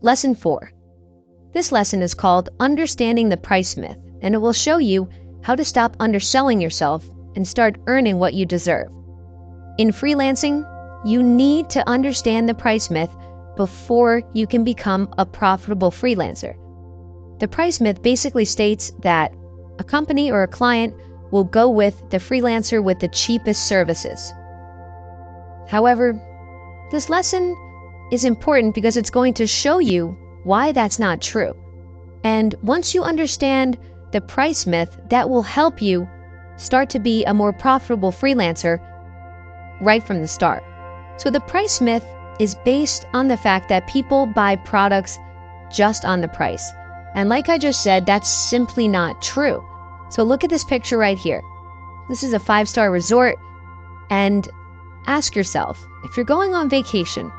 Lesson 4. This lesson is called Understanding the Price Myth, and it will show you how to stop underselling yourself and start earning what you deserve. In freelancing, you need to understand the price myth before you can become a profitable freelancer. The price myth basically states that a company or a client will go with the freelancer with the cheapest services. However, this lesson is important because it's going to show you why that's not true. And once you understand the price myth, that will help you start to be a more profitable freelancer right from the start. So the price myth is based on the fact that people buy products just on the price. And like I just said, that's simply not true. So look at this picture right here. This is a 5-star resort, and ask yourself, if you're going on vacation,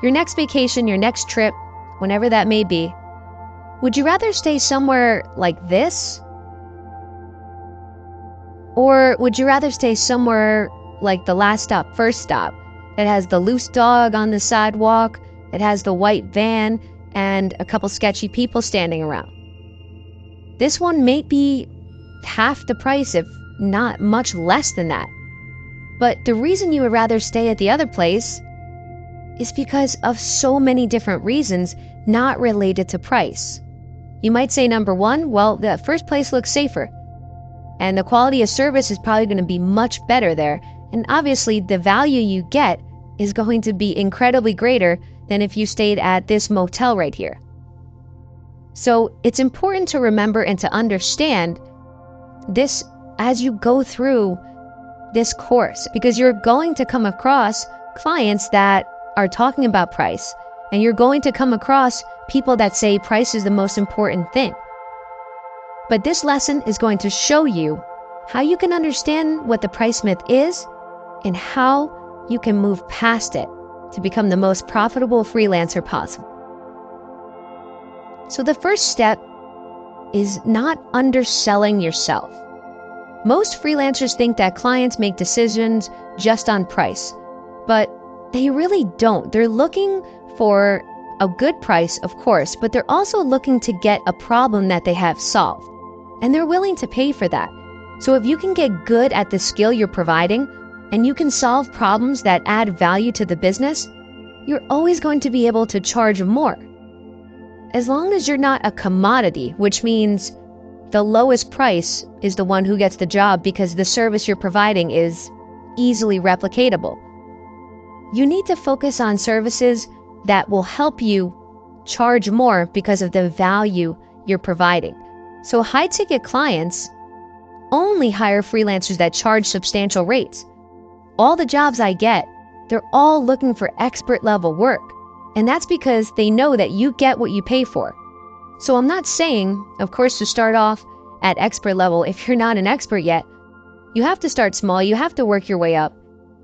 your next trip, whenever that may be, would you rather stay somewhere like this? Or would you rather stay somewhere like the last stop, first stop? It has the loose dog on the sidewalk, it has the white van, and a couple sketchy people standing around. This one may be half the price, if not much less than that. But the reason you would rather stay at the other place is because of so many different reasons not related to price. You might say, number one, well, the first place looks safer, and the quality of service is probably going to be much better there, and obviously the value you get is going to be incredibly greater than if you stayed at this motel right here. So it's important to remember and to understand this as you go through this course, because you're going to come across clients that are talking about price, and you're going to come across people that say price is the most important thing. But this lesson is going to show you how you can understand what the price myth is and how you can move past it to become the most profitable freelancer possible. So the first step is not underselling yourself. Most freelancers think that clients make decisions just on price, but they really don't. They're looking for a good price, of course, but they're also looking to get a problem that they have solved, and they're willing to pay for that. So if you can get good at the skill you're providing, and you can solve problems that add value to the business, you're always going to be able to charge more. As long as you're not a commodity, which means the lowest price is the one who gets the job because the service you're providing is easily replicatable. You need to focus on services that will help you charge more because of the value you're providing. So high-ticket clients only hire freelancers that charge substantial rates. All the jobs I get, they're all looking for expert-level work, and that's because they know that you get what you pay for. So I'm not saying, of course, to start off at expert level if you're not an expert yet. You have to start small, you have to work your way up.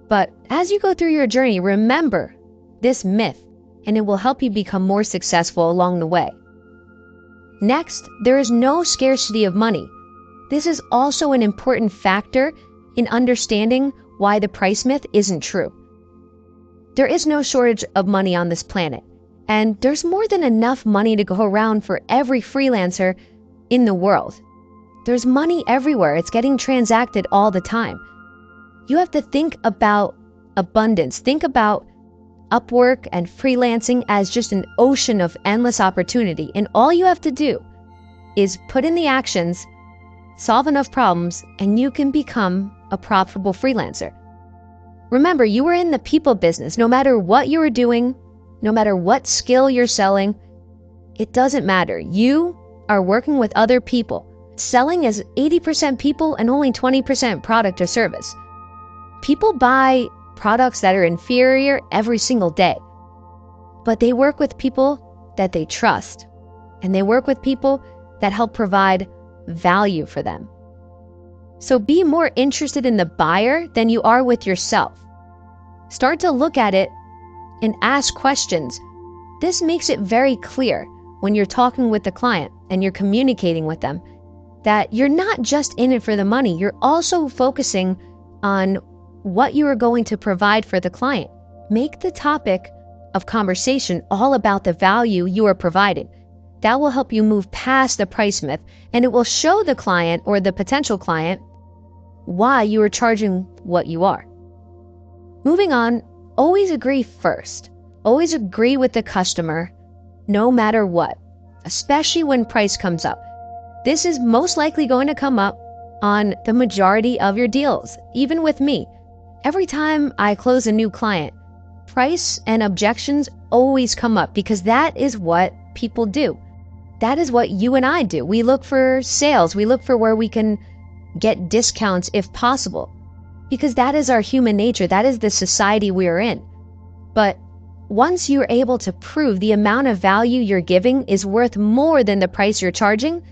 But as you go through your journey, remember this myth, and it will help you become more successful along the way. Next, there is no scarcity of money. This is also an important factor in understanding why the price myth isn't true. There is no shortage of money on this planet, and there's more than enough money to go around for every freelancer in the world. There's money everywhere. It's getting transacted all the time. You have to think about abundance. Think about Upwork and freelancing as just an ocean of endless opportunity, and all you have to do is put in the actions, solve enough problems, and you can become a profitable freelancer. Remember, you are in the people business. No matter what you are doing, no matter what skill you're selling, it doesn't matter. You are working with other people. Selling is 80% people and only 20% product or service. People buy products that are inferior every single day, but they work with people that they trust, and they work with people that help provide value for them. So be more interested in the buyer than you are with yourself. Start to look at it and ask questions. This makes it very clear when you're talking with the client and you're communicating with them that you're not just in it for the money, you're also focusing on what you are going to provide for the client. Make the topic of conversation all about the value you are providing. That will help you move past the price myth, and it will show the client or the potential client why you are charging what you are. Moving on, always agree first. Always agree with the customer, no matter what, especially when price comes up. This is most likely going to come up on the majority of your deals, even with me. Every time I close a new client, price and objections always come up because that is what people do. That is what you and I do. We look for sales. We look for where we can get discounts if possible, because that is our human nature. That is the society we are in. But once you're able to prove the amount of value you're giving is worth more than the price you're charging,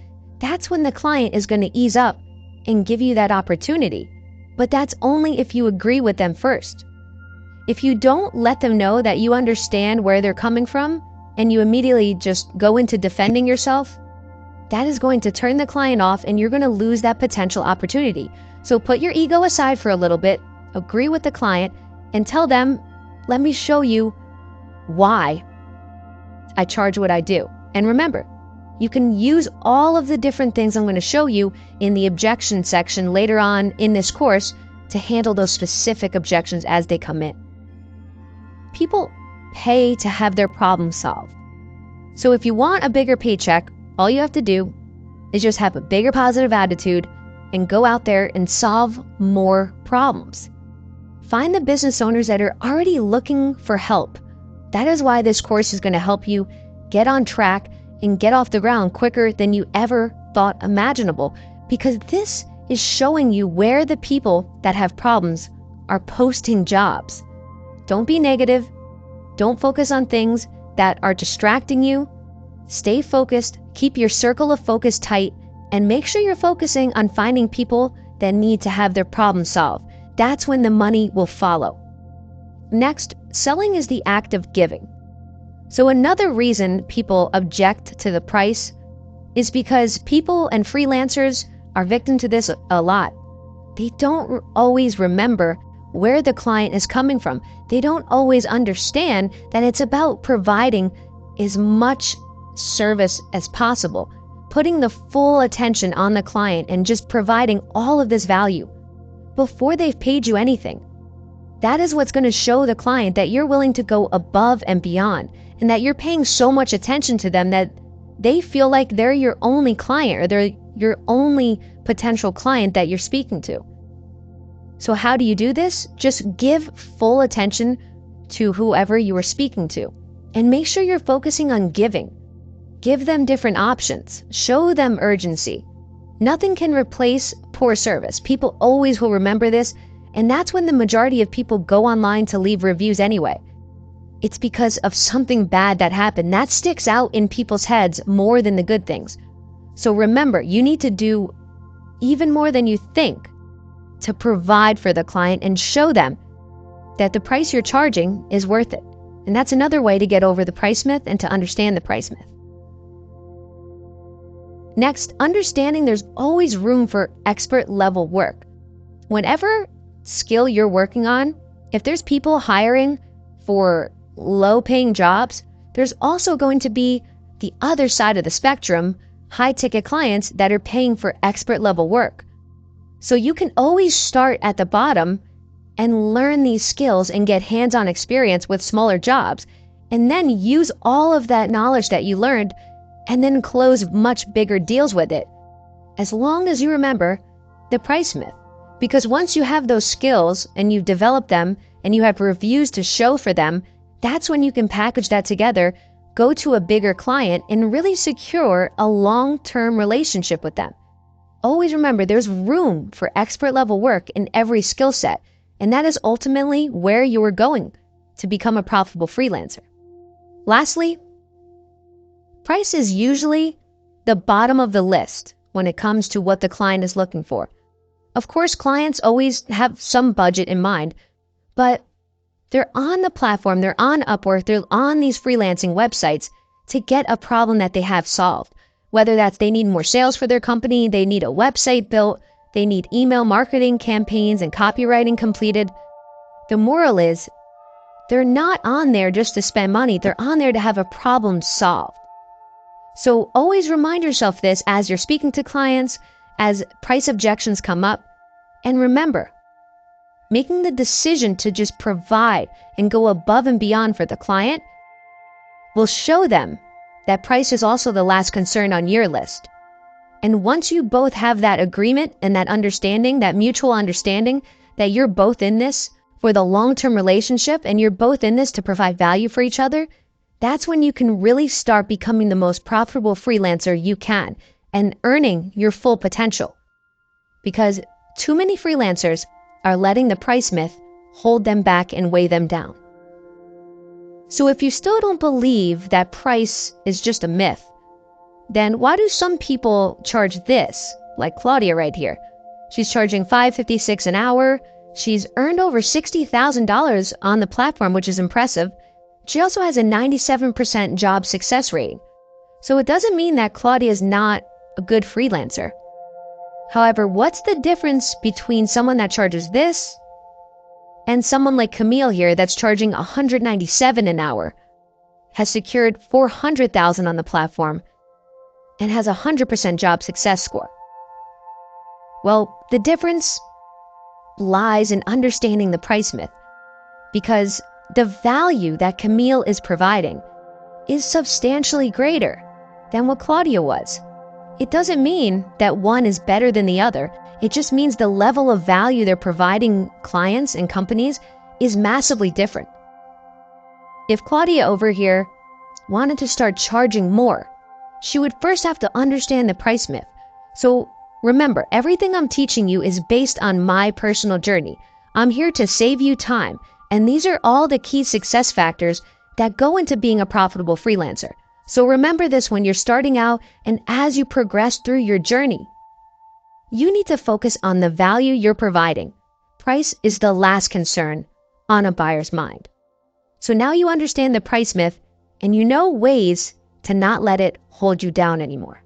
that's when the client is going to ease up and give you that opportunity. But that's only if you agree with them first. If you don't let them know that you understand where they're coming from and you immediately just go into defending yourself, that is going to turn the client off and you're going to lose that potential opportunity. So put your ego aside for a little bit, agree with the client, and tell them, let me show you why I charge what I do. And remember, you can use all of the different things I'm going to show you in the objection section later on in this course to handle those specific objections as they come in. People pay to have their problems solved. So if you want a bigger paycheck, all you have to do is just have a bigger positive attitude and go out there and solve more problems. Find the business owners that are already looking for help. That is why this course is going to help you get on track and get off the ground quicker than you ever thought imaginable, because this is showing you where the people that have problems are posting jobs. Don't be negative. Don't focus on things that are distracting you. Stay focused, keep your circle of focus tight, and make sure you're focusing on finding people that need to have their problems solved. That's when the money will follow. Next, selling is the act of giving. So another reason people object to the price is because people and freelancers are victim to this a lot. They don't always remember where the client is coming from. They don't always understand that it's about providing as much service as possible, putting the full attention on the client and just providing all of this value before they've paid you anything. That is what's going to show the client that you're willing to go above and beyond, and that you're paying so much attention to them that they feel like they're your only client, or they're your only potential client that you're speaking to. So how do you do this? Just give full attention to whoever you are speaking to, and make sure you're focusing on giving. Give them different options. Show them urgency. Nothing can replace poor service. People always will remember this, and that's when the majority of people go online to leave reviews anyway. It's because of something bad that happened. That sticks out in people's heads more than the good things. So remember, you need to do even more than you think to provide for the client and show them that the price you're charging is worth it. And that's another way to get over the price myth and to understand the price myth. Next, understanding there's always room for expert level work. Whatever skill you're working on, if there's people hiring for low-paying jobs, there's also going to be the other side of the spectrum, high-ticket clients that are paying for expert-level work. So you can always start at the bottom and learn these skills and get hands-on experience with smaller jobs, and then use all of that knowledge that you learned and then close much bigger deals with it, as long as you remember the price myth. Because once you have those skills and you've developed them and you have reviews to show for them, that's when you can package that together, go to a bigger client, and really secure a long-term relationship with them. Always remember, there's room for expert level work in every skill set, and that is ultimately where you are going to become a profitable freelancer. Lastly, price is usually the bottom of the list when it comes to what the client is looking for. Of course, clients always have some budget in mind, but they're on the platform, they're on Upwork, they're on these freelancing websites to get a problem that they have solved. Whether that's they need more sales for their company, they need a website built, they need email marketing campaigns and copywriting completed. The moral is, they're not on there just to spend money. They're on there to have a problem solved. So always remind yourself this as you're speaking to clients, as price objections come up. And remember, making the decision to just provide and go above and beyond for the client will show them that price is also the last concern on your list. And once you both have that agreement and that understanding, that mutual understanding that you're both in this for the long-term relationship and you're both in this to provide value for each other, that's when you can really start becoming the most profitable freelancer you can and earning your full potential. Because too many freelancers are letting the price myth hold them back and weigh them down. So if you still don't believe that price is just a myth, then why do some people charge this, like Claudia right here? She's charging $5.56 an hour. She's earned over $60,000 on the platform, which is impressive. She also has a 97% job success rate. So it doesn't mean that Claudia is not a good freelancer. However, what's the difference between someone that charges this and someone like Camille here that's charging $197 an hour, has secured $400,000 on the platform, and has a 100% job success score? Well, the difference lies in understanding the price myth, because the value that Camille is providing is substantially greater than what Claudia was. It doesn't mean that one is better than the other. It just means the level of value they're providing clients and companies is massively different. If Claudia over here wanted to start charging more, she would first have to understand the price myth. So remember, everything I'm teaching you is based on my personal journey. I'm here to save you time, and these are all the key success factors that go into being a profitable freelancer. So remember this when you're starting out and as you progress through your journey. You need to focus on the value you're providing. Price is the last concern on a buyer's mind. So now you understand the price myth and you know ways to not let it hold you down anymore.